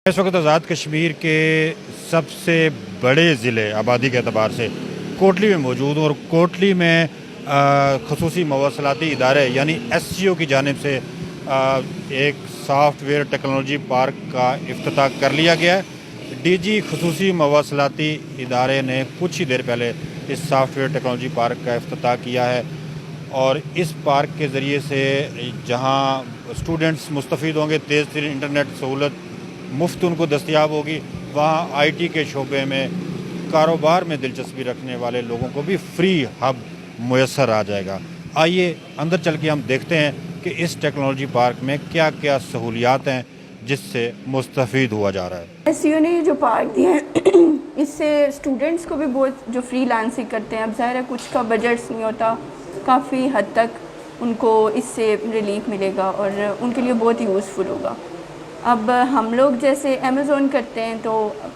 اس وقت آزاد کشمیر کے سب سے بڑے ضلع آبادی کے اعتبار سے کوٹلی میں موجود ہوں، اور کوٹلی میں خصوصی مواصلاتی ادارے یعنی ایس سی او کی جانب سے ایک سافٹ ویئر ٹیکنالوجی پارک کا افتتاح کر لیا گیا ہے۔ ڈی جی خصوصی مواصلاتی ادارے نے کچھ ہی دیر پہلے اس سافٹ ویئر ٹیکنالوجی پارک کا افتتاح کیا ہے، اور اس پارک کے ذریعے سے جہاں اسٹوڈنٹس مستفید ہوں گے، تیز ترین انٹرنیٹ سہولت مفت ان کو دستیاب ہوگی، وہاں آئی ٹی کے شعبے میں کاروبار میں دلچسپی رکھنے والے لوگوں کو بھی فری ہب میسر آ جائے گا۔ آئیے اندر چل کے ہم دیکھتے ہیں کہ اس ٹیکنالوجی پارک میں کیا کیا سہولیات ہیں جس سے مستفید ہوا جا رہا ہے۔ ایس سی او نے جو پارک دیا ہے اس سے اسٹوڈنٹس کو بھی بہت، جو فری لانسنگ کرتے ہیں، اب ظاہر ہے کچھ کا بجٹس نہیں ہوتا، کافی حد تک ان کو اس سے ریلیف ملے گا اور ان کے لیے بہت یوزفل ہوگا۔ اب ہم لوگ جیسے امیزون کرتے ہیں تو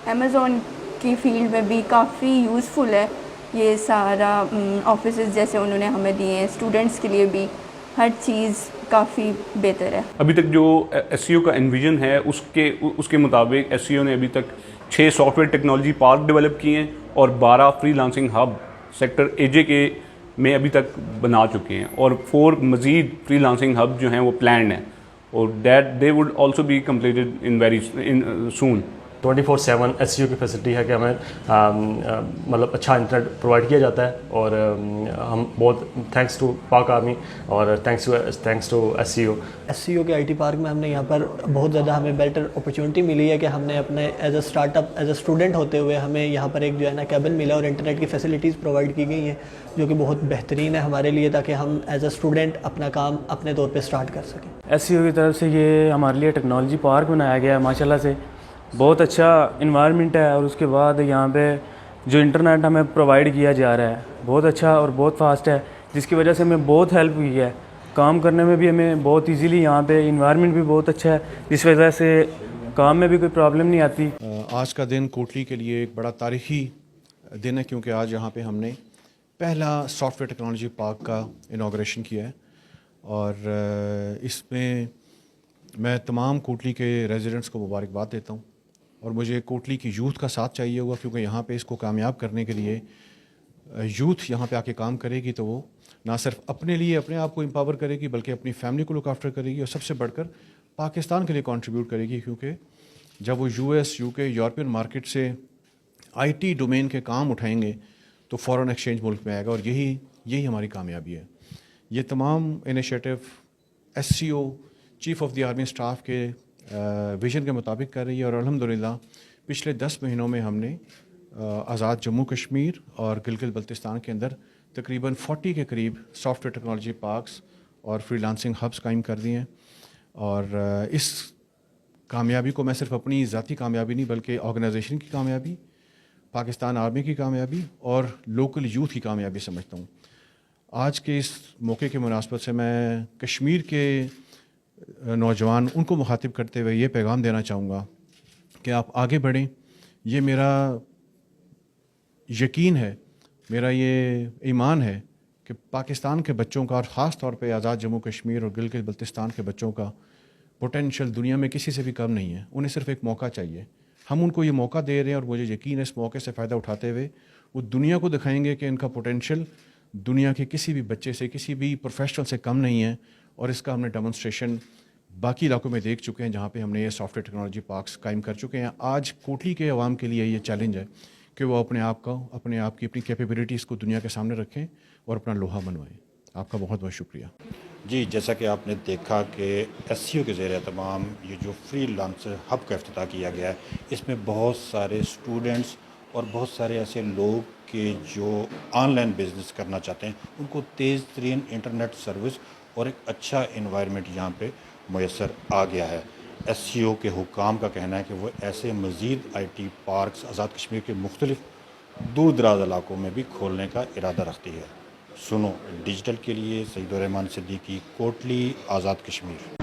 امیزون کی فیلڈ میں بھی کافی یوزفل ہے یہ سارا آفیسز جیسے انہوں نے ہمیں دیے ہیں، اسٹوڈنٹس کے لیے بھی ہر چیز کافی بہتر ہے۔ ابھی تک جو ایس سی او کا انویژن ہے اس کے مطابق ایس سی او نے ابھی تک 6 soft where technology park develop کیے ہیں اور 12 فری لانسنگ ہب سیکٹر اے جے کے میں ابھی تک بنا چکے ہیں، اور 4 مزید فری لانسنگ ہب جو ہیں وہ پلانڈ ہیں، اور they would also be completed in soon۔ 24/7 S C O کی فیسلٹی ہے کہ ہمیں مطلب اچھا انٹرنیٹ پرووائڈ کیا جاتا ہے، اور ہم بہت تھینکس ٹو پاک آرمی اور thanks to S C O. S C O کے آئی ٹی پارک میں ہم نے یہاں پر بہت زیادہ ہمیں بیٹر اپرچونٹی ملی ہے کہ ہم نے اپنے as a start up, as a student ہوتے ہوئے ہمیں یہاں پر ایک جو ہے نا کیبن ملا اور انٹرنیٹ کی فیسلٹیز پرووائڈ کی گئی ہیں جو کہ بہت بہترین ہے ہمارے لیے، تاکہ ہم ایز اے اسٹوڈنٹ اپنا کام اپنے طور پہ اسٹارٹ کر سکیں۔ ایس سی او کی طرف سے یہ ہمارے لیے ٹیکنالوجی پارک بنایا گیا ہے، ماشاءاللہ سے بہت اچھا انوائرمنٹ ہے، اور اس کے بعد یہاں پہ جو انٹرنیٹ ہمیں پرووائڈ کیا جا رہا ہے بہت اچھا اور بہت فاسٹ ہے، جس کی وجہ سے ہمیں بہت ہیلپ ہوئی ہے کام کرنے میں بھی، ہمیں بہت ایزیلی یہاں پہ انوائرمنٹ بھی بہت اچھا ہے، جس وجہ سے کام میں بھی کوئی پرابلم نہیں آتی۔ آج کا دن کوٹلی کے لیے ایک بڑا تاریخی دن ہے، کیونکہ آج یہاں پہ ہم نے پہلا سافٹ ویئر ٹیکنالوجی پارک کا انوگریشن کیا ہے، اور اس میں تمام کوٹلی کے ریزیڈنٹس کو مبارکباد دیتا ہوں، اور مجھے کوٹلی کی یوتھ کا ساتھ چاہیے ہوگا، کیونکہ یہاں پہ اس کو کامیاب کرنے کے لیے یوتھ یہاں پہ آ کے کام کرے گی تو وہ نہ صرف اپنے لیے اپنے آپ کو امپاور کرے گی، بلکہ اپنی فیملی کو لک آفٹر کرے گی، اور سب سے بڑھ کر پاکستان کے لیے کنٹریبیوٹ کرے گی، کیونکہ جب وہ یو ایس، یو کے، یورپین مارکیٹ سے آئی ٹی ڈومین کے کام اٹھائیں گے تو فورن ایکسچینج ملک میں آئے گا، اور یہی ہماری کامیابی ہے۔ یہ تمام initiative S C O chief of the army staff کے ویژن کے مطابق کر رہی ہے، اور الحمدللہ پچھلے 10 مہینوں میں ہم نے آزاد جموں کشمیر اور گلگت بلتستان کے اندر تقریباً 40 کے قریب سافٹ ویئر ٹیکنالوجی پارکس اور فری لانسنگ ہبس قائم کر دیے ہیں، اور اس کامیابی کو میں صرف اپنی ذاتی کامیابی نہیں بلکہ آرگنائزیشن کی کامیابی، پاکستان آرمی کی کامیابی اور لوکل یوتھ کی کامیابی سمجھتا ہوں۔ آج کے اس موقع کی مناسبت سے میں کشمیر کے نوجوان ان کو مخاطب کرتے ہوئے یہ پیغام دینا چاہوں گا کہ آپ آگے بڑھیں۔ یہ میرا یقین ہے، میرا یہ ایمان ہے کہ پاکستان کے بچوں کا، اور خاص طور پہ آزاد جموں کشمیر اور گلگت بلتستان کے بچوں کا پوٹینشیل دنیا میں کسی سے بھی کم نہیں ہے، انہیں صرف ایک موقع چاہیے۔ ہم ان کو یہ موقع دے رہے ہیں، اور مجھے یقین ہے اس موقع سے فائدہ اٹھاتے ہوئے وہ دنیا کو دکھائیں گے کہ ان کا پوٹینشیل دنیا کے کسی بھی بچے سے، کسی بھی پروفیشنل سے کم نہیں ہے، اور اس کا ہم نے ڈیمونسٹریشن باقی علاقوں میں دیکھ چکے ہیں جہاں پہ ہم نے یہ سافٹ ویئر ٹیکنالوجی پارکس قائم کر چکے ہیں۔ آج کوٹلی کے عوام کے لیے یہ چیلنج ہے کہ وہ اپنے آپ کی اپنی کیپیبلٹیز کو دنیا کے سامنے رکھیں اور اپنا لوہا منوائیں۔ آپ کا بہت بہت شکریہ۔ جی، جیسا کہ آپ نے دیکھا کہ ایس سی او کے زیر اہتمام یہ جو فری لانسر ہب کا افتتاح کیا گیا ہے، اس میں بہت سارے اسٹوڈنٹس اور بہت سارے ایسے لوگ کہ جو آن لائن بزنس کرنا چاہتے ہیں ان کو تیز ترین انٹرنیٹ سروس اور ایک اچھا انوائرمنٹ یہاں پہ میسر آ گیا ہے۔ ایس سی او کے حکام کا کہنا ہے کہ وہ ایسے مزید I T parks Azad Kashmir کے مختلف دور دراز علاقوں میں بھی کھولنے کا ارادہ رکھتی ہے۔ سنو ڈیجیٹل کے لیے سعید الرحمان صدیقی، کوٹلی، آزاد کشمیر۔